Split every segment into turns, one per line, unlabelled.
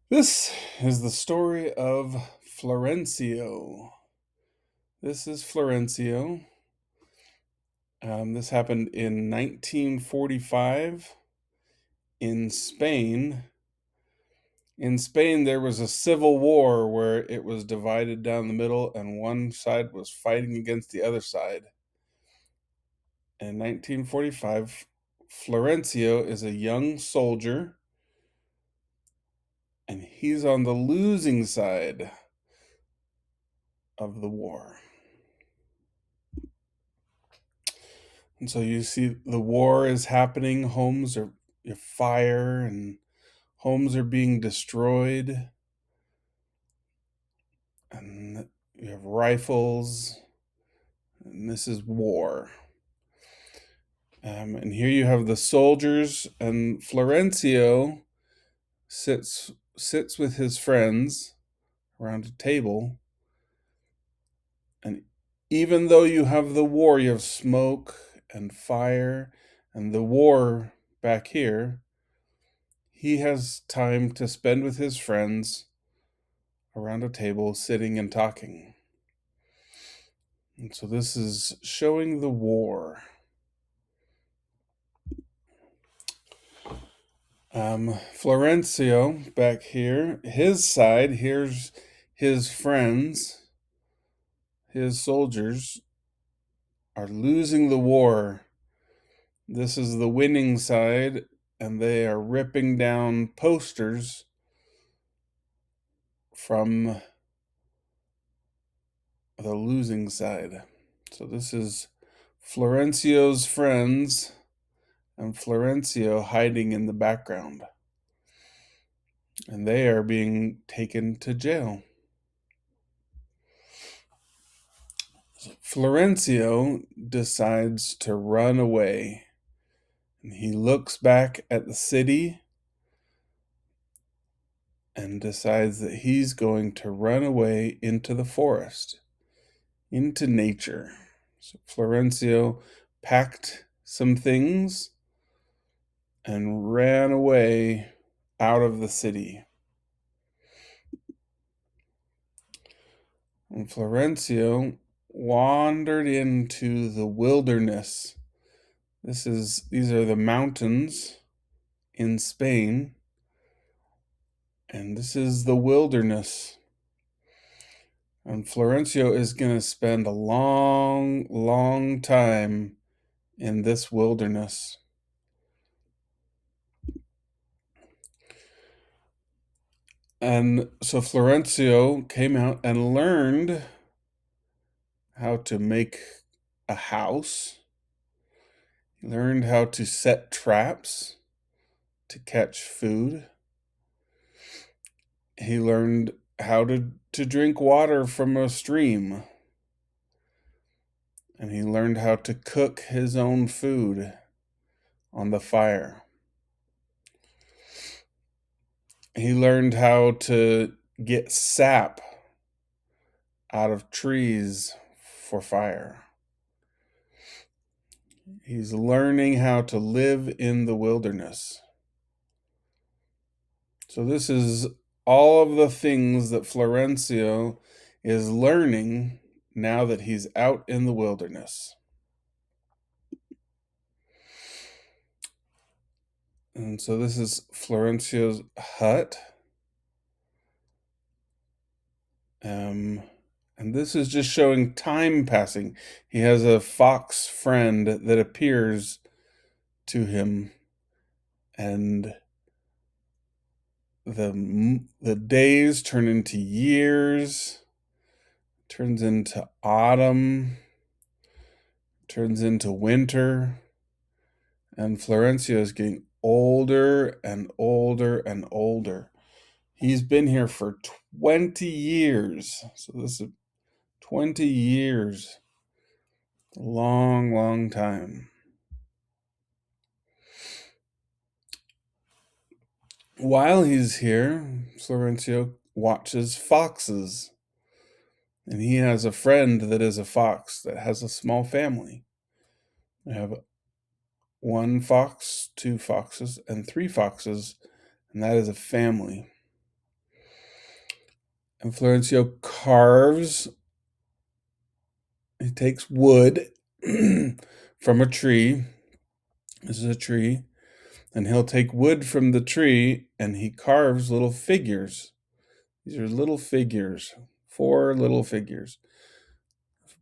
This is the story of Florencio. This is Florencio. This happened in 1945 in Spain. In Spain, there was a civil war where it was divided down the middle, and one side was fighting against the other side. In 1945, Florencio is a young soldier, and he's on the losing side of the war. And so you see the war is happening, homes are fire and homes are being destroyed, and you have rifles, and this is war. And here you have the soldiers, and Florencio sits with his friends around a table. And even though you have the war, you have smoke and fire and the war back here, he has time to spend with his friends around a table, sitting and talking. And so this is showing the war. Florencio back here, his side, here's his friends, his soldiers are losing the war. This is the winning side, and they are ripping down posters from the losing side. So this is Florencio's friends and Florencio hiding in the background. And they are being taken to jail. Florencio decides to run away. And he looks back at the city and decides that he's going to run away into the forest, into nature. So Florencio packed some things and ran away out of the city. And Florencio wandered into the wilderness. These are the mountains in Spain, and this is the wilderness. And Florencio is going to spend a long, long time in this wilderness. And so Florencio came out and learned how to make a house. He learned how to set traps to catch food. He learned how to drink water from a stream. And he learned how to cook his own food on the fire. He learned how to get sap out of trees for fire. He's learning how to live in the wilderness. So this is all of the things that Florencio is learning now that he's out in the wilderness. And so this is Florencio's hut. And this is just showing time passing. He has a fox friend that appears to him, and the days turn into years, turns into autumn, turns into winter, and Florencio is getting older and older and older. He's been here for 20 years. So this is 20 years. A long, long time. While he's here, Florencio watches foxes. And he has a friend that is a fox that has a small family. They have one fox, two foxes, and three foxes, and that is a family. And Florencio carves, he takes wood from a tree. This is a tree. And he'll take wood from the tree and he carves little figures. These are little figures, 4 little figures.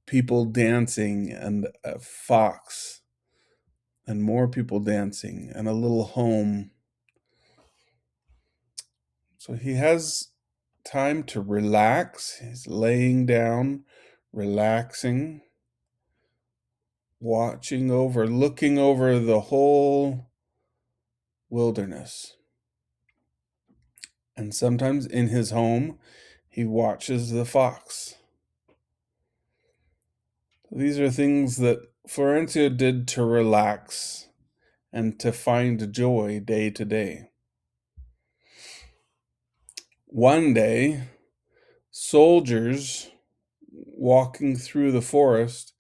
People dancing and a fox and more people dancing and a little home. So he has time to relax. He's laying down, relaxing, looking over the whole wilderness. And sometimes in his home, he watches the fox. These are things that Florencio did to relax and to find joy day to day. One day, soldiers walking through the forest,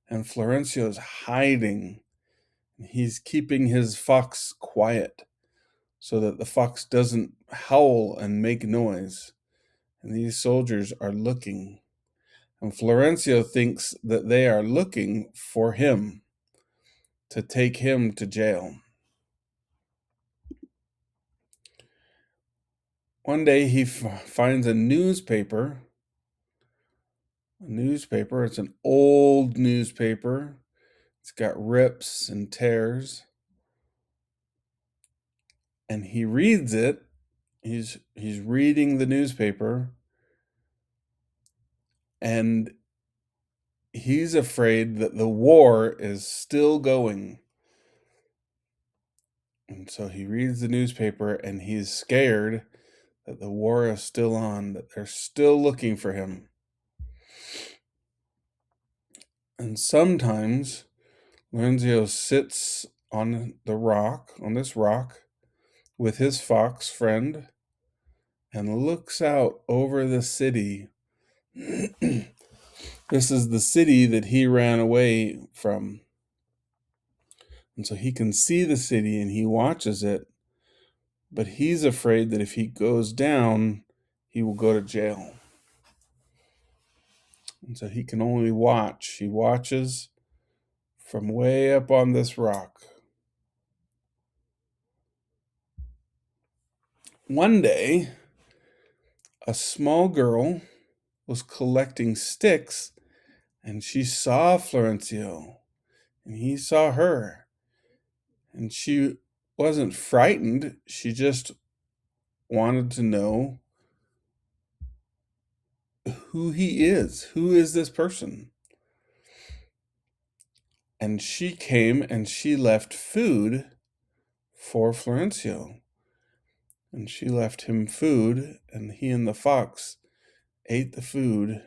and Florencio's hiding. He's keeping his fox quiet so that the fox doesn't howl and make noise. And these soldiers are looking. And Florencio thinks that they are looking for him to take him to jail. One day he finds a newspaper. It's an old newspaper. It's got rips and tears. And he reads it. He's reading the newspaper. And he's afraid that the war is still going. And so he reads the newspaper and he's scared that the war is still on, that they're still looking for him. And sometimes Lorenzo sits on this rock, with his fox friend and looks out over the city. This is the city that he ran away from. And so he can see the city and he watches it, but he's afraid that if he goes down, he will go to jail. And so he can only watch. He watches from way up on this rock. One day, a small girl was collecting sticks and she saw Florencio and he saw her. And she wasn't frightened. She just wanted to know who he is. Who is this person? And she came and she left food for Florencio. And she left him food, and he and the fox ate the food.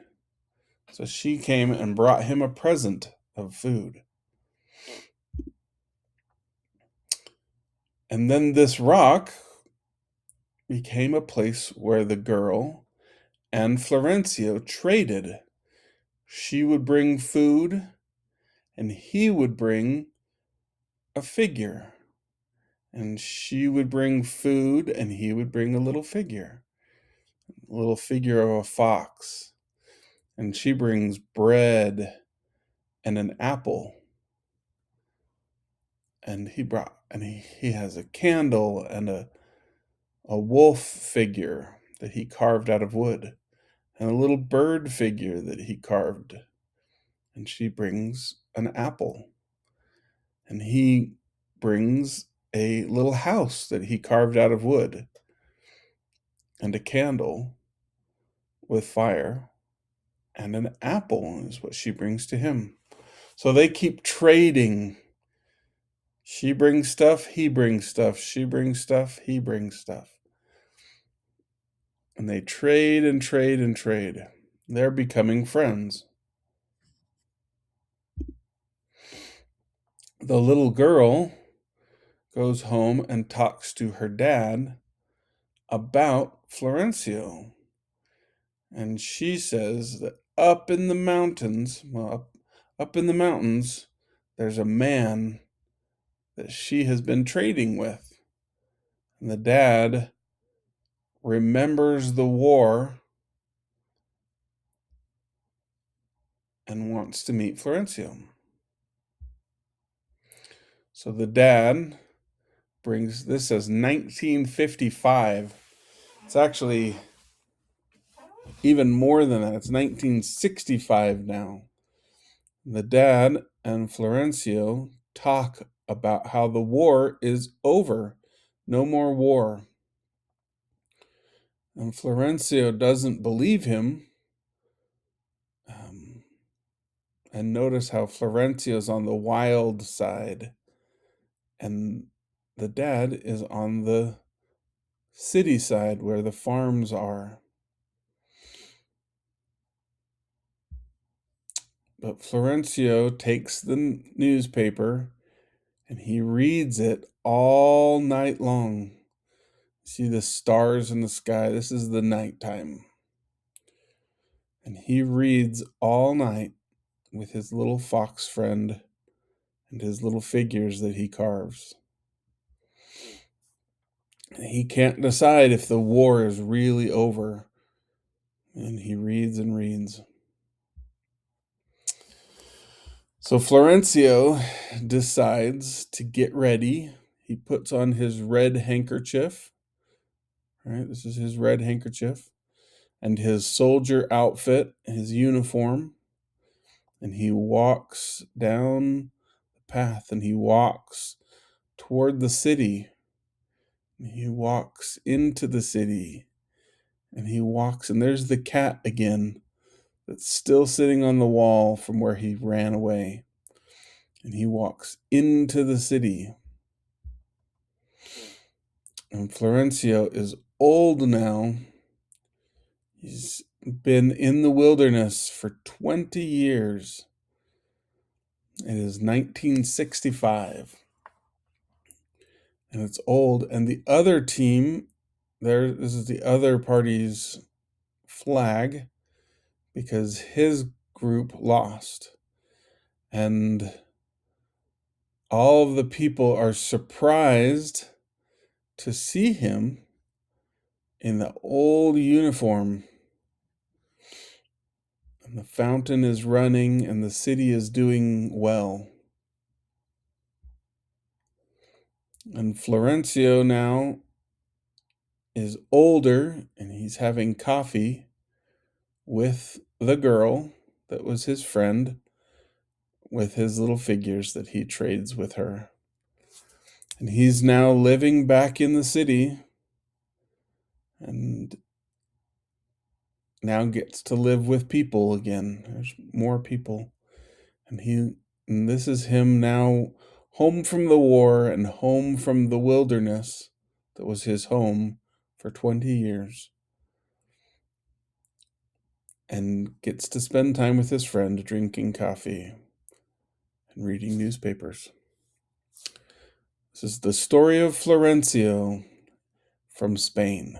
So she came and brought him a present of food. And then this rock became a place where the girl and Florencio traded. She would bring food, and he would bring a figure. And she would bring food, and he would bring a little figure of a fox. And she brings bread and an apple. And he has a candle and a wolf figure that he carved out of wood, and a little bird figure that he carved. And she brings an apple. And he brings a little house that he carved out of wood, and a candle with fire, and an apple is what she brings to him. So they keep trading. She brings stuff, he brings stuff. She brings stuff, he brings stuff. And they trade and trade and trade. They're becoming friends. The little girl goes home and talks to her dad about Florencio. And she says that up in the mountains, there's a man that she has been trading with. And the dad remembers the war and wants to meet Florencio. So the dad brings, this says 1955. It's actually even more than that. It's 1965 now. The dad and Florencio talk about how the war is over. No more war. And Florencio doesn't believe him. And notice how Florencio's on the wild side, and the dad is on the city side where the farms are. But Florencio takes the newspaper and he reads it all night long. See the stars in the sky? This is the nighttime. And he reads all night with his little fox friend and his little figures that he carves. He can't decide if the war is really over. And he reads and reads. So Florencio decides to get ready. He puts on his red handkerchief. Right, this is his red handkerchief. And his soldier outfit, his uniform. And he walks down the path and he walks toward the city. And he walks into the city. And he walks, and there's the cat again that's still sitting on the wall from where he ran away. And he walks into the city. And Florencio is old now. He's been in the wilderness for 20 years. It is 1965. And it's old. And the other team, this is the other party's flag, because his group lost. And all of the people are surprised to see him in the old uniform. And the fountain is running and the city is doing well. And Florencio now is older and he's having coffee with the girl that was his friend, with his little figures that he trades with her. And he's now living back in the city and now gets to live with people again. There's more people. And this is him now home from the war and home from the wilderness that was his home for 20 years. And gets to spend time with his friend drinking coffee and reading newspapers. This is the story of Florencio from Spain.